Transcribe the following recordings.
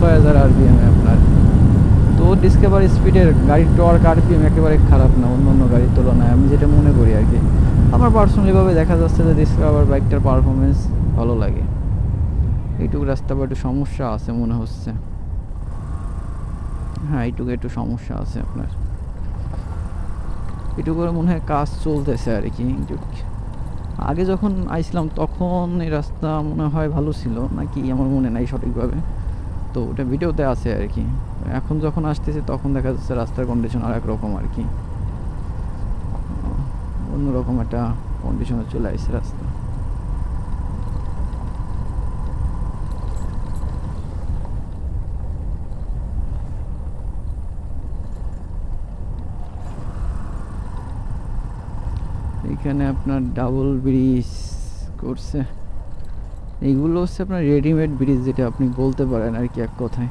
6000 RPM আপনার। তো discover স্পিডের গাড়ির টর্ক আরপিএম একেবারে খারাপ না অন্য গাড়ির তুলনায়, আমি যেটা মনে করি আর কি। আমার পার্সোনালিভাবে দেখা যাচ্ছে যে ডিসকভার বাইকটার পারফরমেন্স ভালো লাগে। এইটুকু রাস্তা বা একটু সমস্যা আছে মনে হচ্ছে। হ্যাঁ, এইটুকু একটু সমস্যা আছে আপনার। এটুকু করে মনে হয় কাজ চলতেছে আর কি। আগে যখন আইছিলাম তখন এই রাস্তা মনে হয় ভালো ছিল নাকি, আমার মনে নাই সঠিকভাবে, তো ওটা ভিডিওতে আছে আর কি। এখন যখন আসতেছে তখন দেখা যাচ্ছে রাস্তার কন্ডিশন আর একরকম আর কি, অন্যরকম একটা কন্ডিশনে চলে আসছে রাস্তা। এখানে আপনার ডাবল ব্রিজ করছে, এইগুলো হচ্ছে আপনার রেডিমেড ব্রিজ, যেটা আপনি বলতে পারেন আর কি এক কথায়।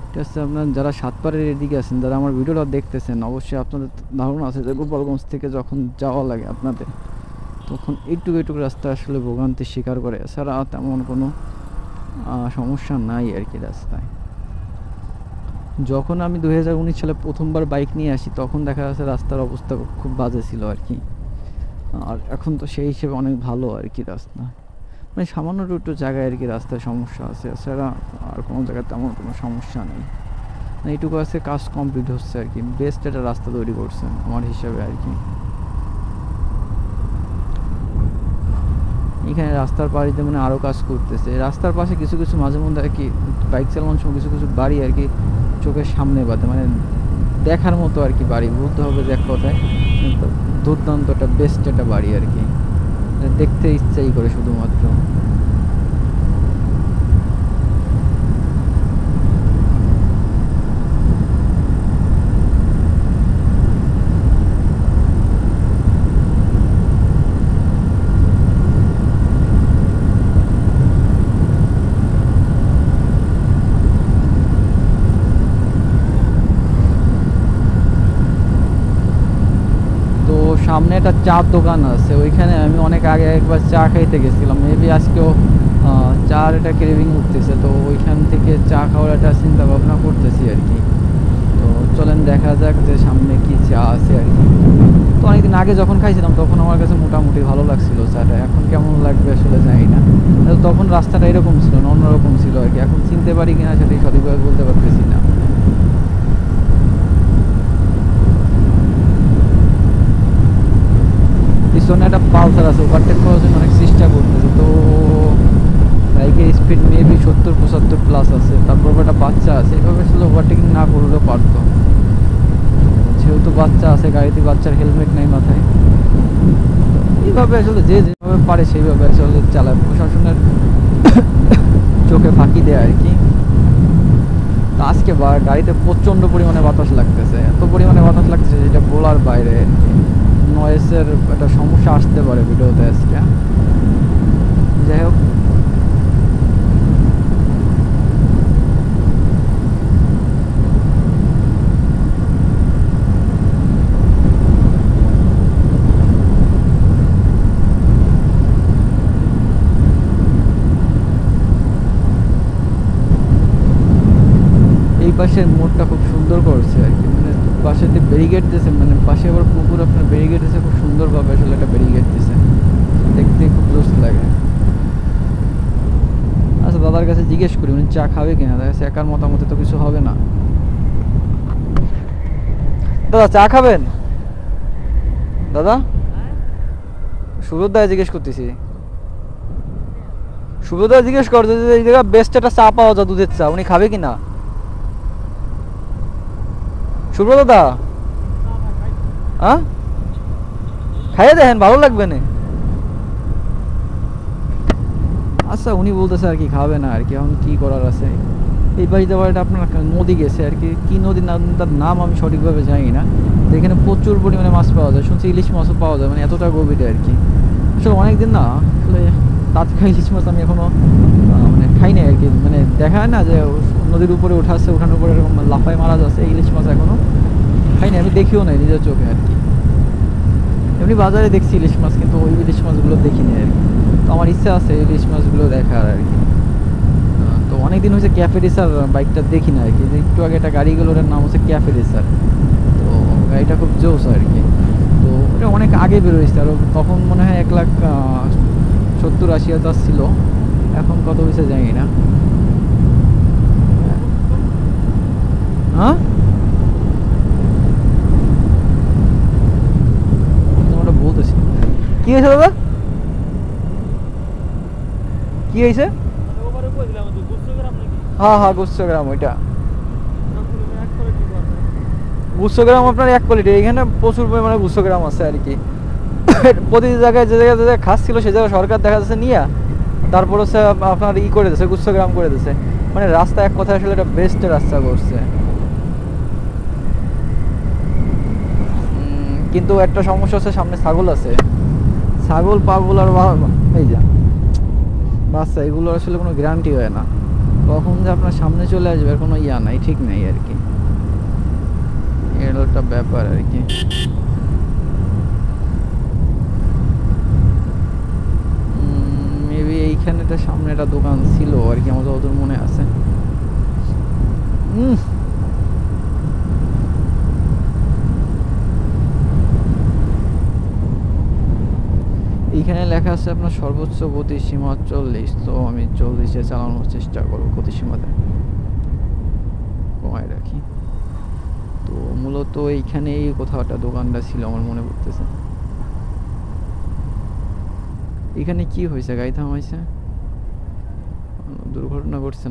এটা হচ্ছে আপনার যারা সাতপাড়ের এদিকে আছেন, যারা আমার ভিডিওটা দেখতেছেন, অবশ্যই আপনাদের ধারণা আছে যে গোপালগঞ্জ থেকে যখন যাওয়া লাগে আপনাদের, তখন এইটুকু রাস্তা আসলে ভোগান্তির শিকার করে, এছাড়া তেমন কোনো সমস্যা নাই আর কি রাস্তায়। যখন আমি 2019 সালে প্রথমবার বাইক নিয়ে আসি তখন দেখা যাচ্ছে রাস্তার অবস্থা খুব বাজে ছিল আর কি, আর এখন তো সেই হিসেবে অনেক ভালো আর কি রাস্তা। মানে সামান্য একটু জায়গায় আর কি রাস্তার সমস্যা আছে, এছাড়া আর কোনো জায়গায় তেমন কোনো সমস্যা নেই। এইটুকু আছে কাজ কমপ্লিট হচ্ছে আর কি, বেস্ট একটা রাস্তা তৈরি করছে আমার হিসাবে আর কি। এখানে রাস্তার পাড়িতে মানে আরও কাজ করতেছে, রাস্তার পাশে কিছু কিছু মাঝে মধ্যে আর কি বাইক চালানোর সময় কিছু কিছু বাড়ি আর কি চোখের সামনে বাদে, মানে দেখার মতো আর কি বাড়ি বলতে হবে যে এক কথায় দুর্দান্ত একটা বেস্ট একটা বাড়ি আর কি, দেখতে ইচ্ছাই করে শুধুমাত্র। সামনে একটা চার দোকান আছে, ওইখানে আমি অনেক আগে একবার চা খাইতে গেছিলাম, মেবি আজকেও চার একটা ক্রেভিং উঠতেছে, তো ওইখান থেকে চা খাওয়ার একটা চিন্তা ভাবনা করতেছি আর কি। তো চলেন দেখা যাক যে সামনে কি চা আছে আর কি। তো অনেকদিন আগে যখন খাইছিলাম তখন আমার কাছে মোটামুটি ভালো লাগছিল চাটা, এখন কেমন লাগবে আসলে জানি না। তখন রাস্তাটা এরকম ছিল না, অন্যরকম ছিল আর কি, এখন চিনতে পারি কিনা সেটাই সঠিকভাবে বলতে পারতেছি না। পিছনে একটা পালসার আছে, ওভারটেক করার জন্য অনেক চেষ্টা করতেছে, তো বাইকের স্পিড মেবি 70-75 প্লাস আছে, তারপর একটা বাচ্চা আছে, এভাবে আসলে ওভারটেকিং না করলেও পারতো, যেহেতু বাচ্চা আছে গাড়িতে, বাচ্চার হেলমেট নেই মাথায়, এইভাবে আসলে যে যেভাবে পারে সেইভাবে আসলে চালায়, প্রশাসনের চোখে ফাঁকি দেয় আর কি। আজকে গাড়িতে প্রচণ্ড পরিমাণে বাতাস লাগতেছে, এত পরিমাণে বাতাস লাগতেছে যেটা বলার বাইরে, নয়েসের একটা সমস্যা আসতে পারে ভিডিওতে আজকে। যাই হোক, এই পাশের মোড়টা খুব সুন্দর করছে আর কি, মানে পাশে যে ব্যারিকেড দিয়েছে, মানে পাশে আবার পুকুর আপনার ব্যারিকেড দিয়েছে খুব সুন্দরভাবে, আসলে একটা ব্যারিকেড দিয়েছে, দেখতে খুব জোস লাগে। আচ্ছা, দাদার কাছে জিজ্ঞেস করি উনি চা খাবে কিনা, দেখা যাচ্ছে একার মতামতে তো কিছু হবে না। দাদা চা খাবেন? দাদা সুব্রত দায় জিজ্ঞেস করতেছি, সুব্রত দায় জিজ্ঞেস করতে যে এই জায়গায় বেস্ট একটা চা পাওয়া যায়, দুধের চা, উনি খাবে কিনা? সুব্রত দা, হ্যাঁ খাইয়ে দেখেন, ভালো লাগবে না। আচ্ছা, উনি বলতেছে আর কি খাবে না আর কি, এখন কি করার আছে। এই বাড়িতে আবার আপনার নদী গেছে আর কি, কি নদীর নাম, তার নাম আমি সঠিকভাবে জানি না। তো এখানে প্রচুর পরিমাণে মাছ পাওয়া যায়, শুনছি ইলিশ মাছও পাওয়া যায়, মানে এতটা গভীরে আর কি। আসলে অনেকদিন না আসলে টাটকা ইলিশ মাছ আমি এখনো মানে খাই নাই আর কি, মানে দেখা হয় না যে নদীর উপরে উঠাচ্ছে, উঠানোর পরে এরকম লাফায় মারা যাচ্ছে, ইলিশ মাছ এখনো খাইনি, আমি দেখিও নাই নিজের চোখে আর কি। এমনি বাজারে দেখছি ইলিশ মাছ, কিন্তু ওই ইলিশ মাছগুলো দেখিনি আর কি। তো আমার ইচ্ছা আছে ইলিশ মাছগুলো দেখার আর কি। তো অনেকদিন হয়েছে ক্যাফে রেসার বাইকটা দেখি না আর কি, একটু আগে একটা গাড়ি গেলো, ওটার নাম হচ্ছে ক্যাফে রেসার। তো গাড়িটা খুব জোস আর কি। তো ওটা অনেক আগে বেরোয়েছে, আর তখন মনে হয় 1,70,000-80,000 ছিল, এখন কত হয়েছে জানি না। হ্যাঁ ওটা বলতেছি। কি হয়েছে দাদা, কি হয়েছে? হ্যাঁ হ্যাঁ গুচ্ছগ্রাম, ওইটা গুচ্ছগ্রাম আপনার এক কোয়ালিটি, এখানে প্রচুর পরিমাণে গুচ্ছগ্রাম আছে আর কি। প্রতি জায়গায় যে জায়গায় যে জায়গায় খাস ছিল সে জায়গায় সরকার দেখা যাচ্ছে নিয়ে তারপর হচ্ছে আপনার করে দিচ্ছে, গুচ্ছগ্রাম করে দিচ্ছে। মানে রাস্তা এক কথা আসলে এটা বেস্ট রাস্তা করছে। কিন্তু একটা সমস্যা হচ্ছে, সামনে ছাগল আছে, ছাগল পাগল আর এই যা বাচ্চা, এগুলো আসলে কোনো গ্যারান্টি হয় না কখন যে আপনার সামনে চলে আসবে, আর কোনো ইয়া নাই, ঠিক নাই আর কি। এর একটা ব্যাপার আর কি। মেবি এইখানে একটা সামনে একটা দোকান ছিল আর কি, আমার যতদূর মনে আছে। এইখানে লেখা আছে আপনার সর্বোচ্চ গতিসীমা 40, তো আমি 40-এ চালানোর চেষ্টা করবো, গতিসীমাতে কমায় রাখি। তো মূলত এইখানেই কোথাও একটা দোকানটা ছিল আমার মনে পড়তেছে। এখানে কি হয়েছে, গাড়ি থামাইছে, দুর্ঘটনা ঘটছে?